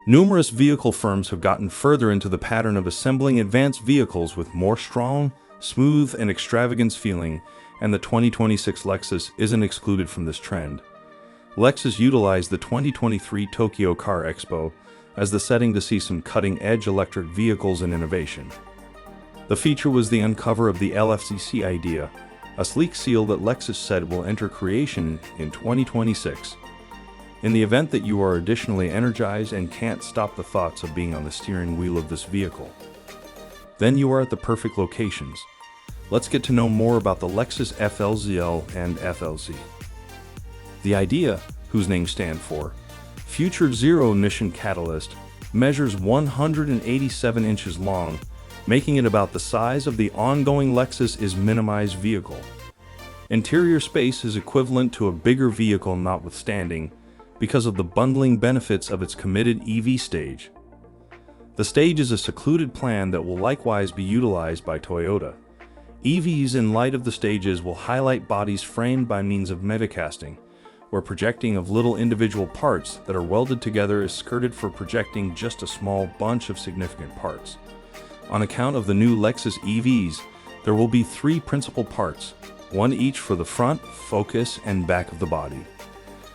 Numerous vehicle firms have gotten further into the pattern of assembling advanced vehicles with more strong, smooth, and extravagance feeling, and the 2026 Lexus isn't excluded from this trend. Lexus utilized the 2023 Tokyo Car Expo as the setting to see some cutting-edge electric vehicles and innovation. The feature was the uncover of the LFCC idea, a sleek seal that Lexus said will enter creation in 2026. In the event that you are additionally energized and can't stop the thoughts of being on the steering wheel of this vehicle, then you are at the perfect locations. Let's get to know more about the Lexus FLZL and FLZ. The idea, whose name stand for Future Zero Emission Catalyst, measures 187 inches long, making it about the size of the ongoing Lexus is minimized vehicle. Interior space is equivalent to a bigger vehicle notwithstanding, because of the bundling benefits of its committed EV stage. The stage is a secluded plan that will likewise be utilized by Toyota. EVs in light of the stages will highlight bodies framed by means of metacasting, where projecting of little individual parts that are welded together is skirted for projecting just a small bunch of significant parts. On account of the new Lexus EVs, there will be three principal parts, one each for the front, focus, and back of the body.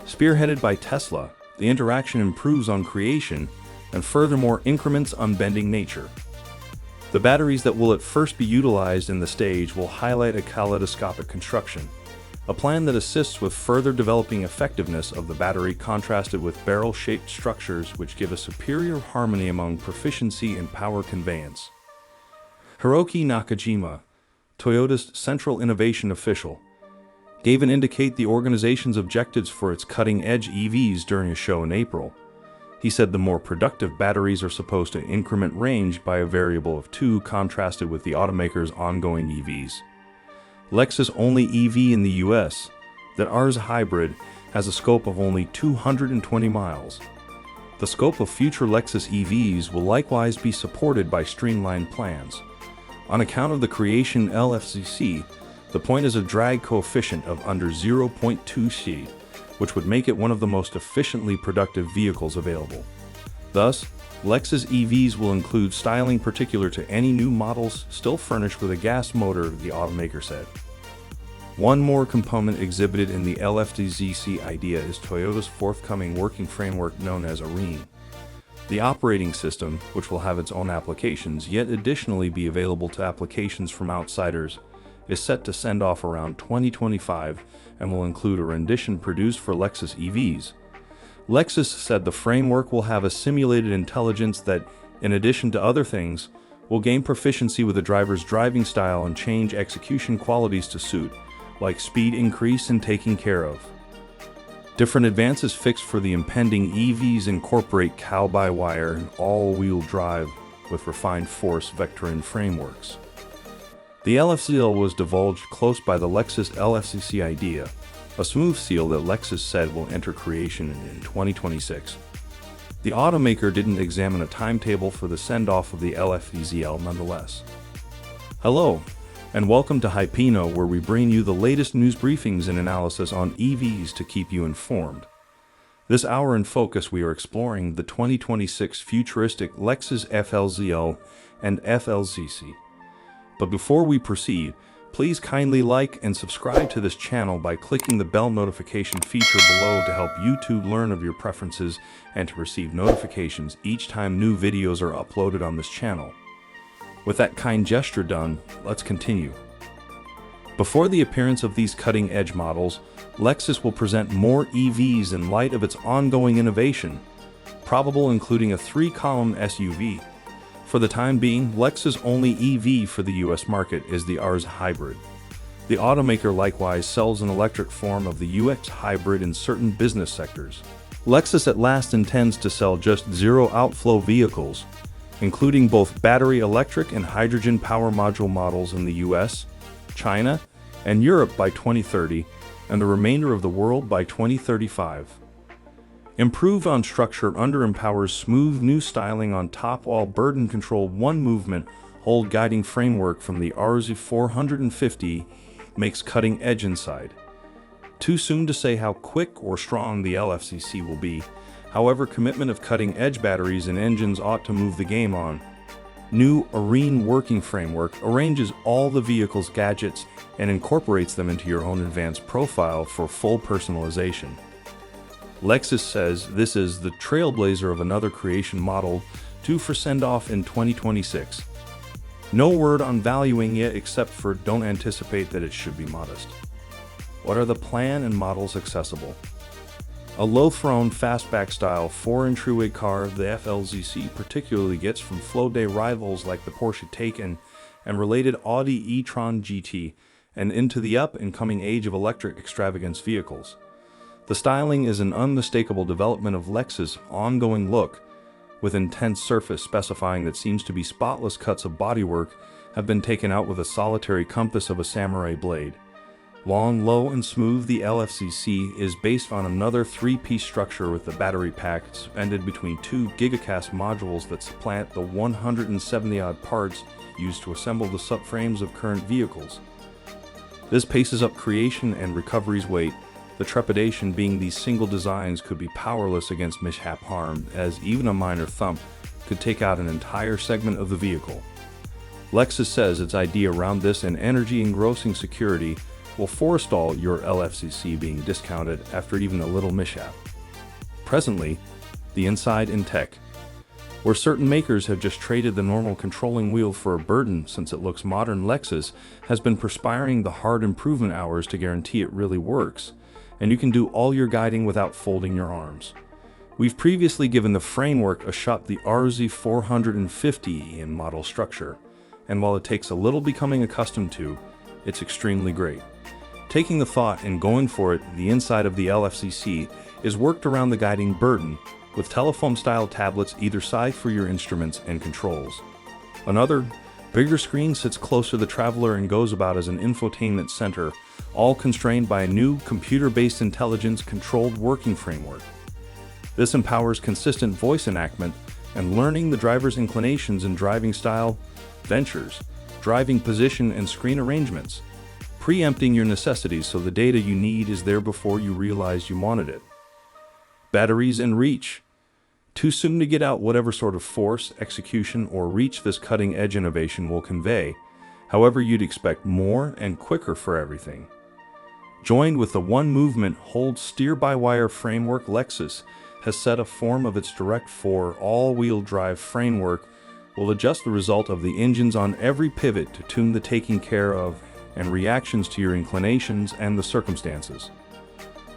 Spearheaded by Tesla, the interaction improves on creation and furthermore increments unbending nature. The batteries that will at first be utilized in the stage will highlight a kaleidoscopic construction, a plan that assists with further developing effectiveness of the battery contrasted with barrel-shaped structures which give a superior harmony among proficiency and power conveyance. Hiroki Nakajima, Toyota's Central Innovation Official, gave and indicate the organization's objectives for its cutting-edge EVs during a show in April. He said the more productive batteries are supposed to increment range by a variable of 2 contrasted with the automaker's ongoing EVs. Lexus' only EV in the US, that ours hybrid, has a scope of only 220 miles. The scope of future Lexus EVs will likewise be supported by streamlined plans. On account of the creation LFCC, the point is a drag coefficient of under 0.2 C, which would make it one of the most efficiently productive vehicles available. Thus, Lexus EVs will include styling particular to any new models still furnished with a gas motor, the automaker said. One more component exhibited in the LFCC idea is Toyota's forthcoming working framework known as ARENE. The operating system, which will have its own applications yet additionally be available to applications from outsiders, is set to send off around 2025 and will include a rendition produced for Lexus EVs. Lexus said the framework will have a simulated intelligence that, in addition to other things, will gain proficiency with the driver's driving style and change execution qualities to suit, like speed increase and taking care of. Different advances fixed for the impending EVs incorporate cow-by-wire and all-wheel drive with refined force vectoring frameworks. The LFCL was divulged close by the Lexus LFCC idea, a smooth seal that Lexus said will enter creation in 2026. The automaker didn't examine a timetable for the send-off of the LFCL nonetheless. Hello, and welcome to Hypenohub, where we bring you the latest news briefings and analysis on EVs to keep you informed. This hour in focus we are exploring the 2026 futuristic Lexus FLZL and FLCC. But before we proceed, please kindly like and subscribe to this channel by clicking the bell notification feature below to help YouTube learn of your preferences and to receive notifications each time new videos are uploaded on this channel. With that kind gesture done, let's continue. Before the appearance of these cutting-edge models, Lexus will present more EVs in light of its ongoing innovation, probable including a 3-column SUV. For the time being, Lexus' only EV for the US market is the Rs Hybrid. The automaker likewise sells an electric form of the UX Hybrid in certain business sectors. Lexus at last intends to sell just zero-outflow vehicles, including both battery electric and hydrogen power module models in the US, China, and Europe by 2030, and the remainder of the world by 2035. Improve on structure under-empowers smooth new styling on top while burden control one movement hold guiding framework from the RZ450 makes cutting edge inside. Too soon to say how quick or strong the LFCC will be, However, commitment of cutting-edge batteries and engines ought to move the game on. New Arene working framework arranges all the vehicle's gadgets and incorporates them into your own advanced profile for full personalization. Lexus says this is the trailblazer of another creation model due for send-off in 2026. No word on valuing yet except for don't anticipate that it should be modest. What are the plan and models accessible? A low-throne, fastback-style 4-entryway car the FLZC particularly gets from flow-day rivals like the Porsche Taycan and related Audi e-tron GT, and into the up-and-coming age of electric extravagance vehicles. The styling is an unmistakable development of Lexus' ongoing look, with intense surface specifying that seems to be spotless cuts of bodywork have been taken out with a solitary compass of a samurai blade. Long, low, and smooth, the LFCC is based on another three-piece structure with the battery pack suspended between two gigacast modules that supplant the 170-odd parts used to assemble the subframes of current vehicles. This paces up creation and recovery's weight, the trepidation being these single designs could be powerless against mishap harm, as even a minor thump could take out an entire segment of the vehicle. Lexus says its idea around this and energy-engrossing security will forestall your LFCC being discounted after even a little mishap. Presently, the inside in tech. Where certain makers have just traded the normal controlling wheel for a burden since it looks modern, Lexus has been perspiring the hard improvement hours to guarantee it really works, and you can do all your guiding without folding your arms. We've previously given the framework a shot, the RZ450 in model structure, and while it takes a little becoming accustomed to, it's extremely great. Taking the thought and going for it, the inside of the LFCC is worked around the guiding burden, with telephone-style tablets either side for your instruments and controls. Another, bigger screen sits close to the traveler and goes about as an infotainment center, all constrained by a new computer-based intelligence-controlled working framework. This empowers consistent voice enactment and learning the driver's inclinations and driving style, ventures, driving position, and screen arrangements, preempting your necessities so the data you need is there before you realize you wanted it. Batteries and reach. Too soon to get out whatever sort of force, execution, or reach this cutting-edge innovation will convey. However, you'd expect more and quicker for everything. Joined with the one-movement hold steer-by-wire framework, Lexus has set a form of its direct 4 all-wheel drive framework will adjust the result of the engines on every pivot to tune the taking care of and reactions to your inclinations and the circumstances.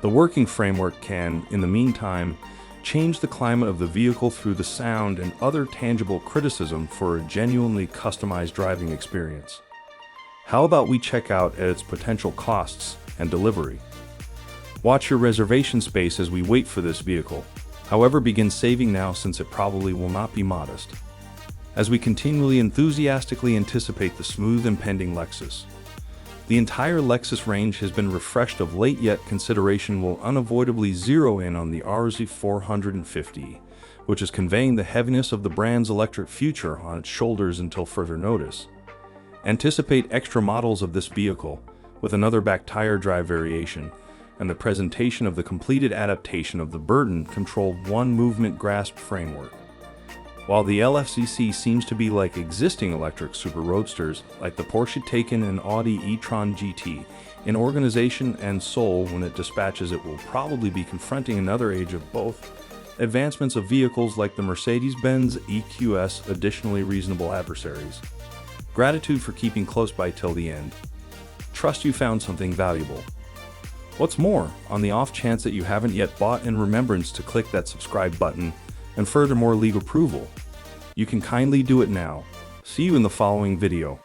The working framework can, in the meantime, change the climate of the vehicle through the sound and other tangible criticism for a genuinely customized driving experience. How about we check out at its potential costs and delivery? Watch your reservation space as we wait for this vehicle. However, begin saving now since it probably will not be modest. As we continually enthusiastically anticipate the smooth impending Lexus. The entire Lexus range has been refreshed of late, yet consideration will unavoidably zero in on the RZ450, which is conveying the heaviness of the brand's electric future on its shoulders until further notice. Anticipate extra models of this vehicle, with another back tire drive variation, and the presentation of the completed adaptation of the burden-controlled one-movement grasp framework. While the LFCC seems to be like existing electric super roadsters like the Porsche Taycan and Audi e-tron GT, in organization and soul when it dispatches, it will probably be confronting another age of both advancements of vehicles like the Mercedes-Benz EQS, additionally reasonable adversaries. Gratitude for keeping close by till the end. Trust you found something valuable. What's more, on the off chance that you haven't yet bought, in remembrance to click that subscribe button, and furthermore leave approval, you can kindly do it now. See you in the following video.